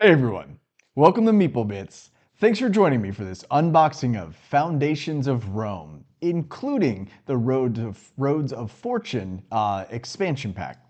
Hey everyone, welcome to Meeple Bits. Thanks for joining me for this unboxing of Foundations of Rome, including the Roads of Fortune expansion pack.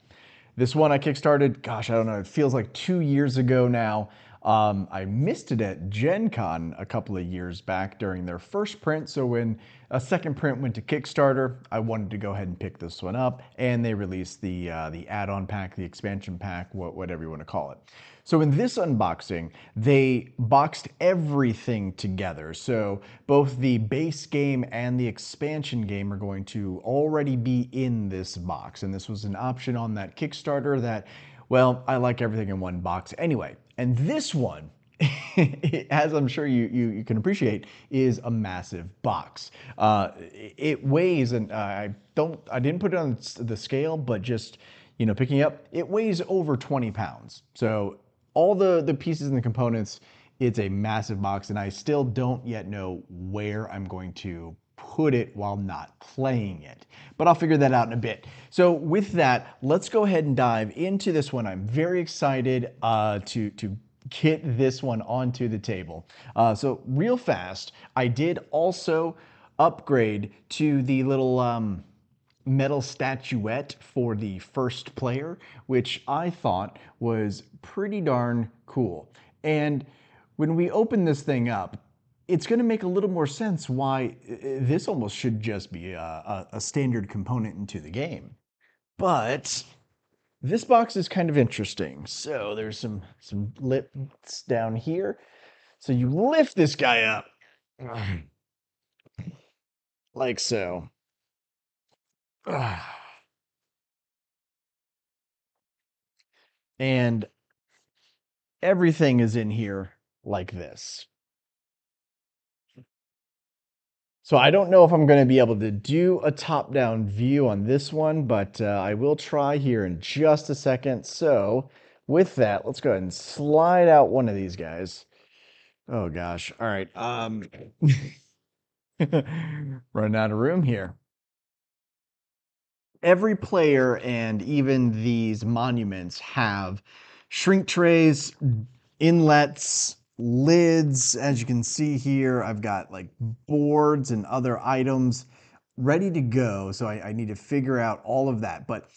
This one I kickstarted, gosh, I don't know, it feels like 2 years ago now. I missed it at Gen Con a couple of years back during their first print, so when a second print went to Kickstarter, I wanted to go ahead and pick this one up, and they released the add-on pack, the expansion pack, whatever you want to call it. So in this unboxing, they boxed everything together. So both the base game and the expansion game are going to already be in this box. And this was an option on that Kickstarter that, well, I like everything in one box anyway. And this one, as I'm sure you can appreciate, is a massive box. It weighs, and I didn't put it on the scale, but just picking it up, it weighs over 20 pounds. So all the pieces and the components, it's a massive box, and I still don't yet know where I'm going to put it while not playing it. But I'll figure that out in a bit. So with that, let's go ahead and dive into this one. I'm very excited to get this one onto the table. So real fast, I did also upgrade to the little metal statuette for the first player, which I thought was pretty darn cool. And when we open this thing up, it's going to make a little more sense why this almost should just be a standard component into the game. But this box is kind of interesting. So there's some lips down here. So you lift this guy up like so. And everything is in here like this. So I don't know if I'm going to be able to do a top-down view on this one, but I will try here in just a second. So with that, let's go ahead and slide out one of these guys. Oh gosh. All right. Running out of room here. Every player and even these monuments have shrink trays, inlets, lids. As you can see here, I've got like boards and other items ready to go. So I need to figure out all of that. But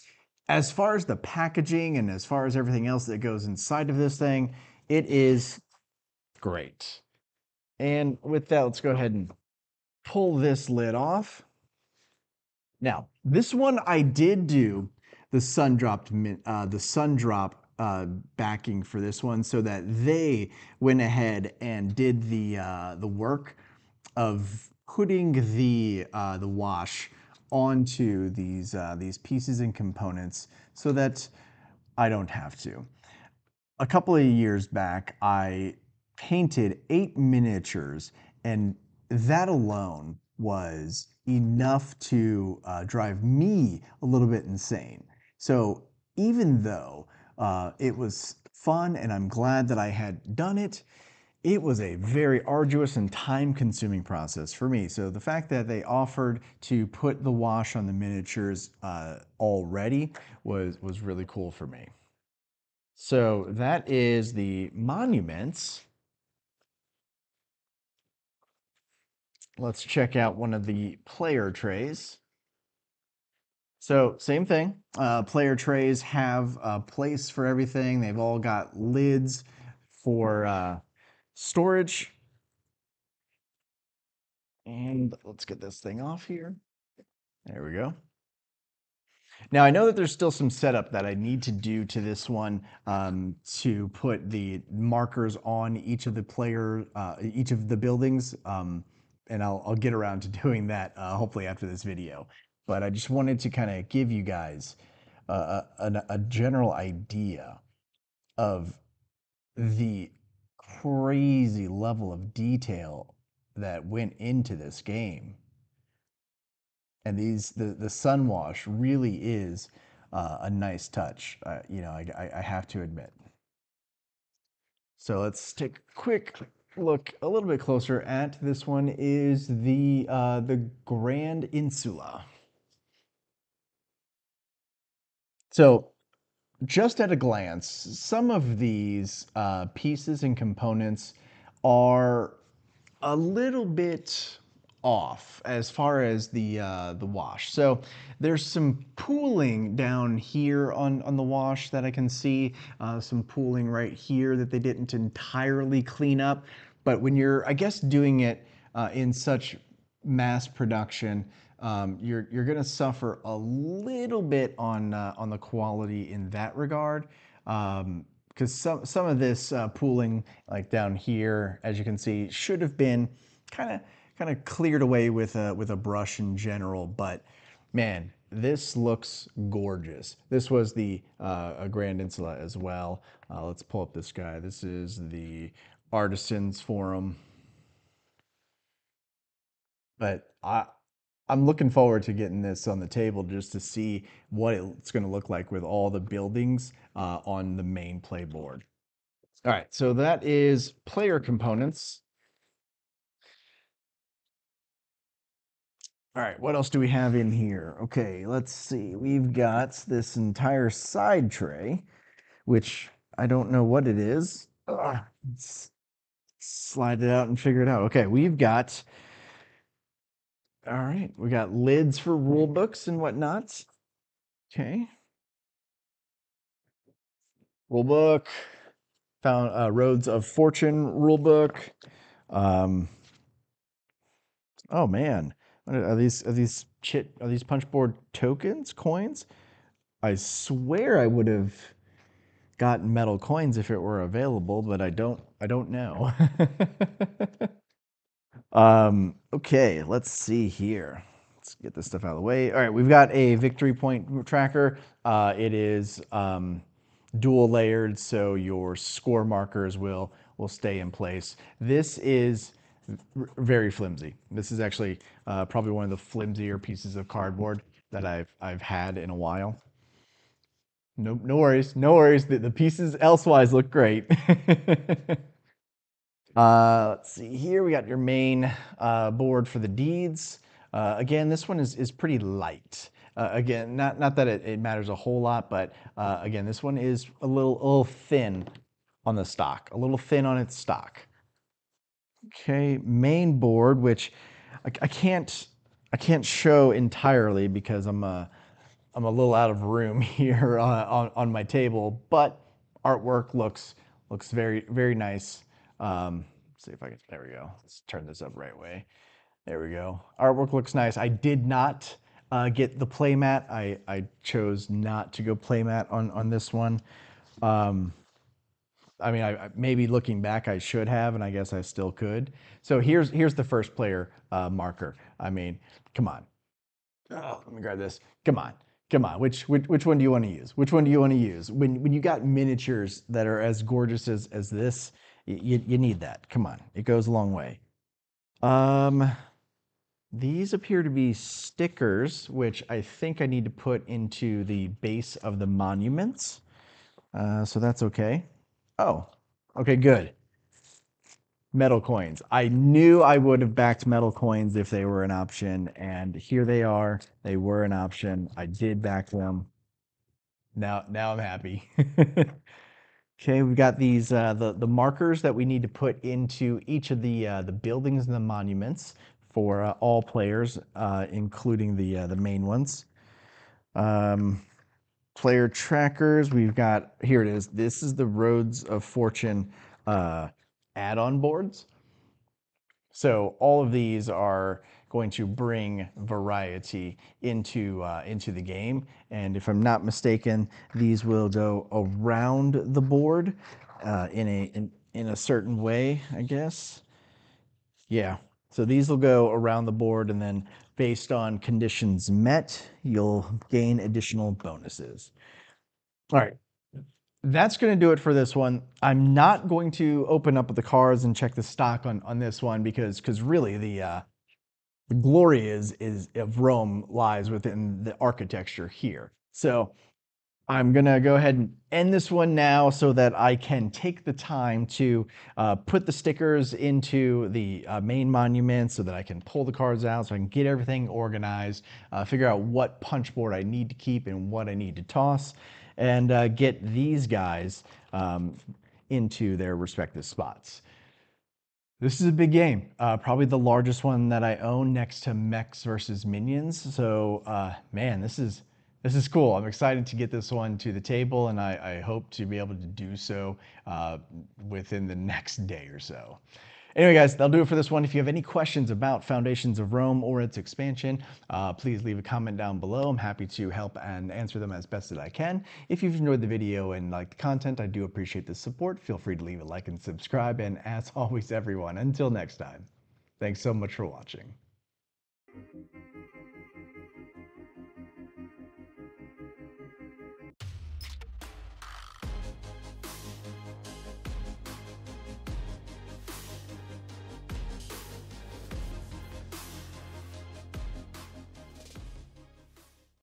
as far as the packaging and as far as everything else that goes inside of this thing, it is great. And with that, let's go ahead and pull this lid off. Now, this one I did do the sundrop backing for this one, so that they went ahead and did the work of putting the wash onto these pieces and components, so that I don't have to. A couple of years back, I painted 8 miniatures, and that alone was enough to drive me a little bit insane. So even though it was fun and I'm glad that I had done it, it was a very arduous and time-consuming process for me. So the fact that they offered to put the wash on the miniatures already was really cool for me. So that is the monuments. Let's check out one of the player trays. So same thing. Player trays have a place for everything. They've all got lids for storage. And let's get this thing off here. There we go. Now I know that there's still some setup that I need to do to this one to put the markers on each of each of the buildings, and I'll get around to doing that hopefully after this video. But I just wanted to kind of give you guys a general idea of the crazy level of detail that went into this game. And the sun wash really is a nice touch. I have to admit. So let's take a quick look a little bit closer at this one. Is the Grand Insula. So just at a glance, some of these pieces and components are a little bit off as far as the wash. So there's some pooling down here on the wash that I can see, some pooling right here that they didn't entirely clean up. But when you're, I guess, doing it in such mass production, you're going to suffer a little bit on the quality in that regard. Because some of this pooling, like down here, as you can see, should have been kind of cleared away with a brush in general. But man, this looks gorgeous. This was the a Grand Insula as well. Let's pull up this guy. This is the Artisans Forum. But I'm looking forward to getting this on the table just to see what it's going to look like with all the buildings on the main playboard. All right, so that is player components. All right, what else do we have in here? Okay, let's see. We've got this entire side tray, which I don't know what it is. Ugh, let's slide it out and figure it out. Okay, we've got, all right, we got lids for rule books and whatnot. Okay, rule book, found Roads of Fortune rule book. Um, oh man, are these punchboard tokens, coins? I swear I would have gotten metal coins if it were available, but I don't know. Okay, let's see here. Let's get this stuff out of the way. All right, we've got a victory point tracker. It is dual layered, so your score markers will stay in place. This is very flimsy. This is actually probably one of the flimsier pieces of cardboard that I've had in a while. No, no worries, no worries. The pieces elsewise look great. Let's see here. We got your main board for the deeds. Again, this one is pretty light. Again, not that it matters a whole lot, but again, this one is a little thin on the stock, a little thin on its stock. Okay, main board, which I can't show entirely because I'm a little out of room here on my table, but artwork looks very nice. See if I can, there we go. Let's turn this up right way. There we go. Artwork looks nice. I did not get the playmat. I chose not to go playmat on this one. I mean, maybe looking back, I should have, and I guess I still could. So here's the first player marker. I mean, come on. Oh, let me grab this. Come on. Come on. Which one do you want to use? Which one do you want to use? When you got miniatures that are as gorgeous as this, you need that. Come on. It goes a long way. Um, these appear to be stickers, which I think I need to put into the base of the monuments. So that's okay. Oh, okay, good. Metal coins. I knew I would have backed metal coins if they were an option, and here they are. They were an option. I did back them. Now I'm happy. Okay, we've got these the markers that we need to put into each of the buildings and the monuments for all players, including the main ones. Um, Player trackers. We've got, here it is. This is the Roads of Fortune add-on boards. So all of these are going to bring variety into the game. And if I'm not mistaken, these will go around the board in a certain way, I guess. Yeah. So these will go around the board, and then based on conditions met, you'll gain additional bonuses. All right. That's going to do it for this one. I'm not going to open up the cards and check the stock on this one because really the glory is of Rome lies within the architecture here. So I'm gonna go ahead and end this one now so that I can take the time to put the stickers into the main monument so that I can pull the cards out so I can get everything organized, figure out what punch board I need to keep and what I need to toss, and get these guys into their respective spots. This is a big game, probably the largest one that I own next to Mechs versus Minions. So, man, this is cool. I'm excited to get this one to the table, and I hope to be able to do so within the next day or so. Anyway, guys, that'll do it for this one. If you have any questions about Foundations of Rome or its expansion, please leave a comment down below. I'm happy to help and answer them as best that I can. If you've enjoyed the video and liked the content, I do appreciate the support. Feel free to leave a like and subscribe. And as always, everyone, until next time, thanks so much for watching.